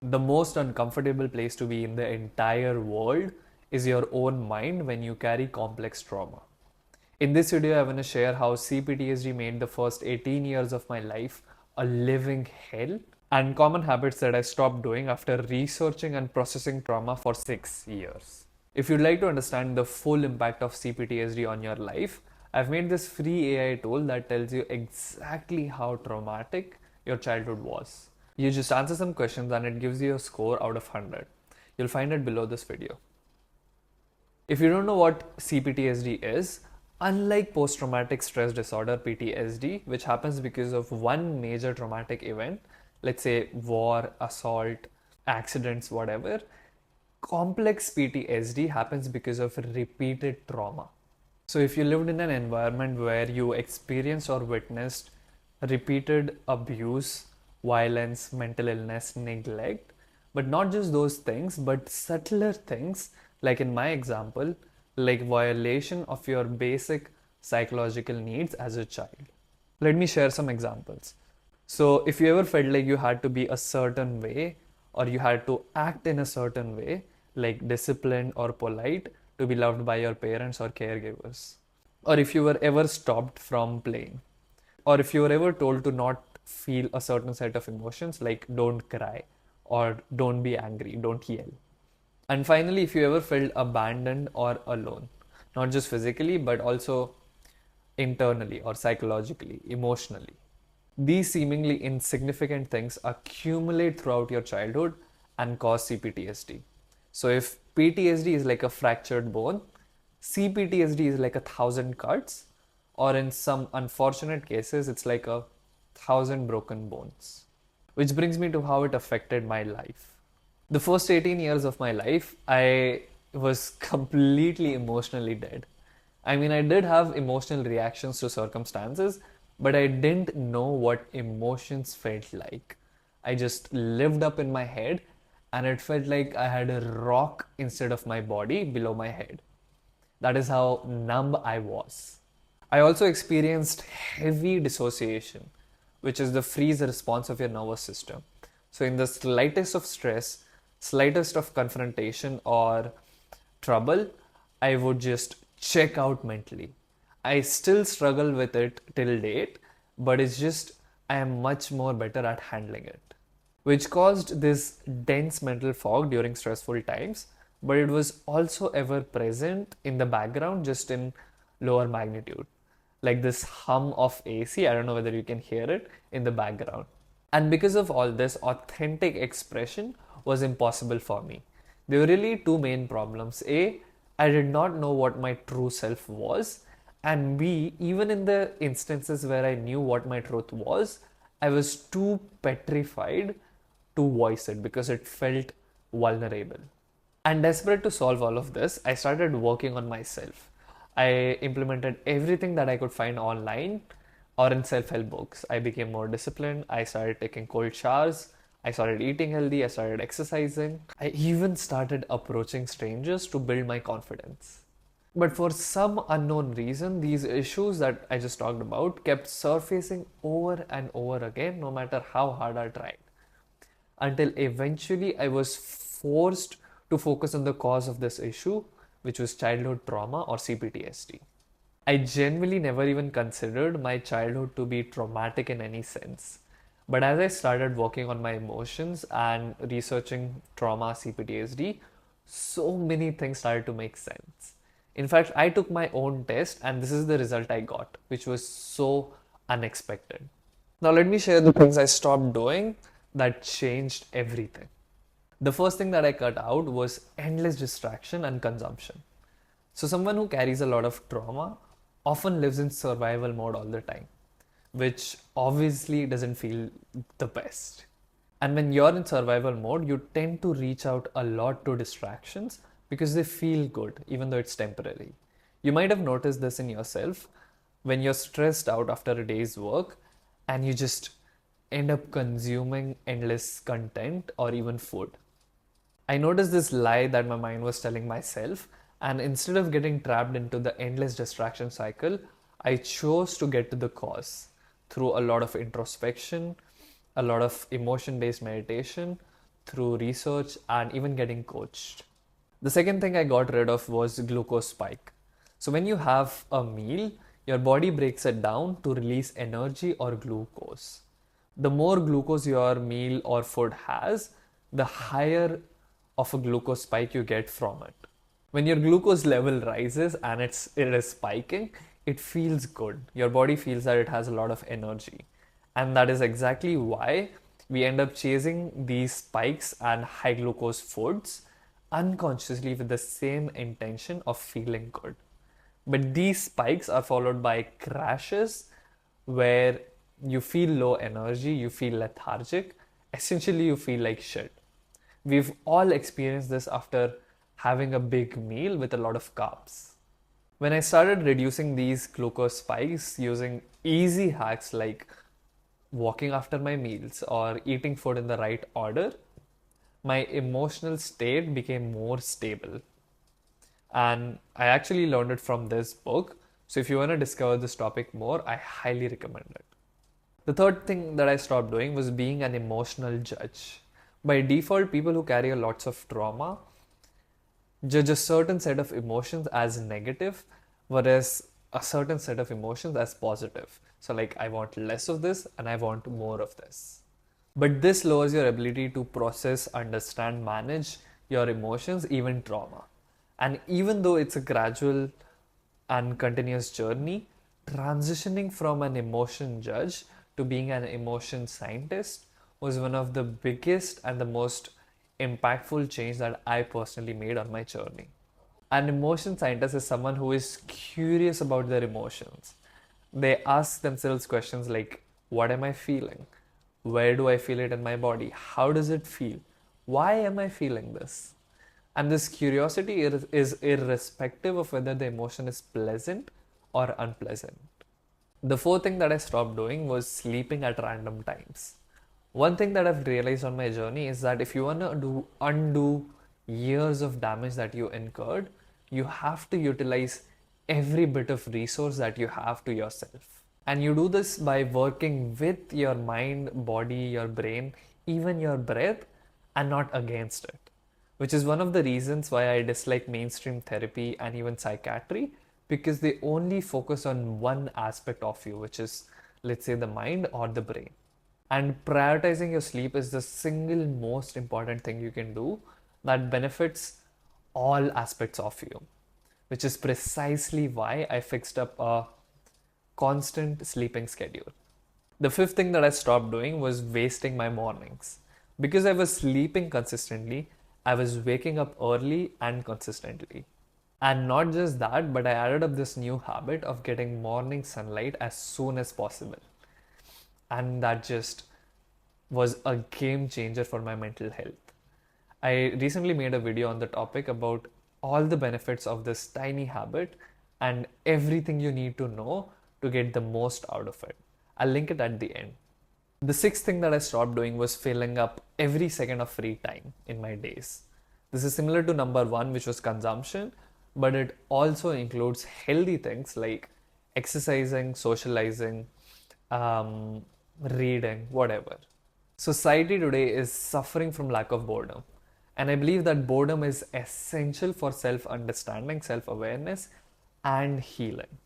The most uncomfortable place to be in the entire world is your own mind when you carry complex trauma. In this video, I want to share how CPTSD made the first 18 years of my life a living hell and common habits that I stopped doing after researching and processing trauma for 6 years. If you'd like to understand the full impact of CPTSD on your life, I've made this free AI tool that tells you exactly how traumatic your childhood was. You just answer some questions and it gives you a score out of 100. You'll find it below this video. If you don't know what CPTSD is, unlike post traumatic stress disorder PTSD, which happens because of one major traumatic event, let's say war, assault, accidents, whatever, complex PTSD happens because of repeated trauma. So, if you lived in an environment where you experienced or witnessed repeated abuse, violence, mental illness, neglect, but not just those things, but subtler things, like in my example, like violation of your basic psychological needs as a child. Let me share some examples. So, if you ever felt like you had to be a certain way or you had to act in a certain way, like disciplined or polite, to be loved by your parents or caregivers, or if you were ever stopped from playing, or if you were ever told to not feel a certain set of emotions, like don't cry or don't be angry, don't yell. And finally, if you ever felt abandoned or alone, not just physically, but also internally or psychologically, emotionally. These seemingly insignificant things accumulate throughout your childhood and cause CPTSD. So, if PTSD is like a fractured bone, CPTSD is like 1,000 cuts, or in some unfortunate cases, it's like 1,000 broken bones. Which brings me to how it affected my life. The first 18 years of my life, I was completely emotionally dead. I mean, I did have emotional reactions to circumstances, but I didn't know what emotions felt like. I just lived up in my head, and it felt like I had a rock instead of my body below my head. That is how numb I was. I also experienced heavy dissociation, which is the freeze response of your nervous system. So, in the slightest of stress, slightest of confrontation or trouble, I would just check out mentally. I still struggle with it till date, but it's just I am much more better at handling it, which caused this dense mental fog during stressful times, but it was also ever present in the background, just in lower magnitude. Like this hum of AC, I don't know whether you can hear it in the background. And because of all this, authentic expression was impossible for me. There were really two main problems. A, I did not know what my true self was. And B, even in the instances where I knew what my truth was, I was too petrified to voice it because it felt vulnerable. And desperate to solve all of this, I started working on myself. I implemented everything that I could find online or in self help books. I became more disciplined. I started taking cold showers. I started eating healthy. I started exercising. I even started approaching strangers to build my confidence. But for some unknown reason, these issues that I just talked about kept surfacing over and over again, no matter how hard I tried. Until eventually I was forced to focus on the cause of this issue, which was childhood trauma or CPTSD. I genuinely never even considered my childhood to be traumatic in any sense. But as I started working on my emotions and researching trauma CPTSD, so many things started to make sense. In fact, I took my own test and this is the result I got, which was so unexpected. Now, let me share the things I stopped doing that changed everything. The first thing that I cut out was endless distraction and consumption. So, someone who carries a lot of trauma often lives in survival mode all the time, which obviously doesn't feel the best. And when you're in survival mode, you tend to reach out a lot to distractions because they feel good, even though it's temporary. You might have noticed this in yourself when you're stressed out after a day's work and you just end up consuming endless content or even food. I noticed this lie that my mind was telling myself, and instead of getting trapped into the endless distraction cycle, I chose to get to the cause through a lot of introspection, a lot of emotion based meditation, through research and even getting coached. The second thing I got rid of was glucose spike. So when you have a meal, your body breaks it down to release energy or glucose. The more glucose your meal or food has, the higher of a glucose spike you get from it. When your glucose level rises and it is spiking, it feels good. Your body feels that it has a lot of energy. And that is exactly why we end up chasing these spikes and high glucose foods unconsciously with the same intention of feeling good. But these spikes are followed by crashes where you feel low energy, you feel lethargic, essentially, you feel like shit. We've all experienced this after having a big meal with a lot of carbs. When I started reducing these glucose spikes using easy hacks like walking after my meals or eating food in the right order, my emotional state became more stable. And I actually learned it from this book. So if you want to discover this topic more, I highly recommend it. The third thing that I stopped doing was being an emotional judge. By default, people who carry a lots of trauma judge a certain set of emotions as negative, whereas a certain set of emotions as positive. So, like, I want less of this and I want more of this. But this lowers your ability to process, understand, manage your emotions, even trauma. And even though it's a gradual and continuous journey, transitioning from an emotion judge to being an emotion scientist was one of the biggest and the most impactful change that I personally made on my journey. An emotion scientist is someone who is curious about their emotions. They ask themselves questions like, what am I feeling? Where do I feel it in my body? How does it feel? Why am I feeling this? And this curiosity is irrespective of whether the emotion is pleasant or unpleasant. The fourth thing that I stopped doing was sleeping at random times. One thing that I've realized on my journey is that if you want to undo years of damage that you incurred, you have to utilize every bit of resource that you have to yourself. And you do this by working with your mind, body, your brain, even your breath, and not against it. Which is one of the reasons why I dislike mainstream therapy and even psychiatry, because they only focus on one aspect of you, which is, let's say, the mind or the brain. And prioritizing your sleep is the single most important thing you can do that benefits all aspects of you, which is precisely why I fixed up a constant sleeping schedule. The fifth thing that I stopped doing was wasting my mornings. Because I was sleeping consistently, I was waking up early and consistently. And not just that, but I added up this new habit of getting morning sunlight as soon as possible. And that just was a game changer for my mental health. I recently made a video on the topic about all the benefits of this tiny habit and everything you need to know to get the most out of it. I'll link it at the end. The sixth thing that I stopped doing was filling up every second of free time in my days. This is similar to number one, which was consumption, but it also includes healthy things like exercising, socializing, reading, whatever. Society today is suffering from lack of boredom. And I believe that boredom is essential for self understanding, self awareness, and healing.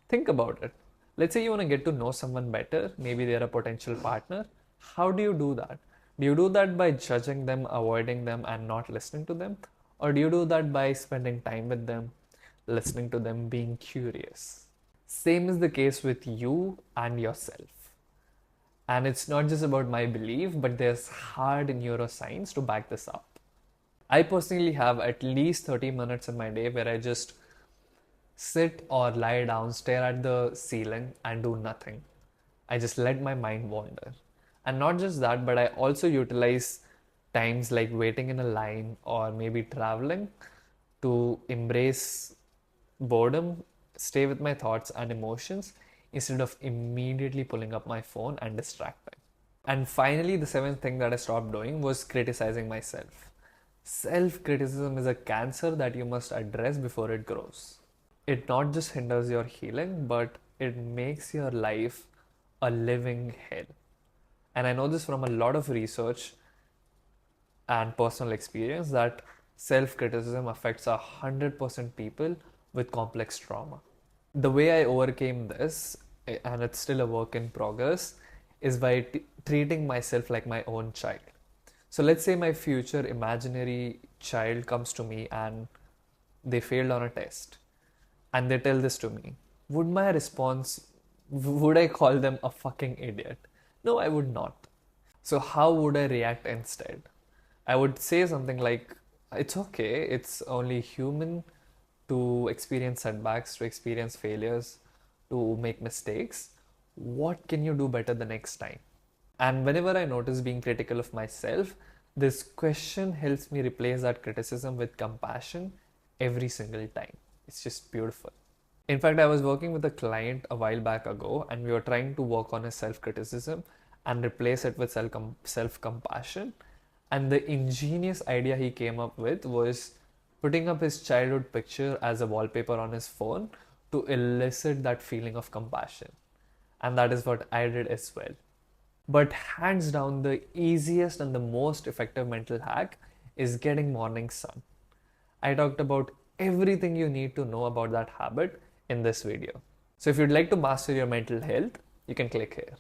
Think about it. Let's say you want to get to know someone better, maybe they're a potential partner. How do you do that? Do you do that by judging them, avoiding them, and not listening to them? Or do you do that by spending time with them, listening to them, being curious? Same is the case with you and yourself. And it's not just about my belief, but there's hard neuroscience to back this up. I personally have at least 30 minutes in my day where I just sit or lie down, stare at the ceiling, and do nothing. I just let my mind wander. And not just that, but I also utilize times like waiting in a line or maybe traveling to embrace boredom, stay with my thoughts and emotions instead of immediately pulling up my phone and distracting. And finally, the seventh thing that I stopped doing was criticizing myself. Self criticism is a cancer that you must address before it grows. It not just hinders your healing, but it makes your life a living hell. And I know this from a lot of research. and personal experience that self criticism affects 100% people with complex trauma. The way I overcame this, and it's still a work in progress, is by treating myself like my own child. So let's say my future imaginary child comes to me and they failed on a test and they tell this to me. Would my response, would I call them a fucking idiot? No, I would not. So how would I react instead? I would say something like, it's okay, it's only human to experience setbacks, to experience failures, to make mistakes. What can you do better the next time? And whenever I notice being critical of myself, this question helps me replace that criticism with compassion every single time. It's just beautiful. In fact, I was working with a client a while back ago, and we were trying to work on his self criticism and replace it with self compassion. And the ingenious idea he came up with was putting up his childhood picture as a wallpaper on his phone to elicit that feeling of compassion. And that is what I did as well. But hands down, the easiest and the most effective mental hack is getting morning sun. I talked about everything you need to know about that habit in this video. So if you'd like to master your mental health, you can click here.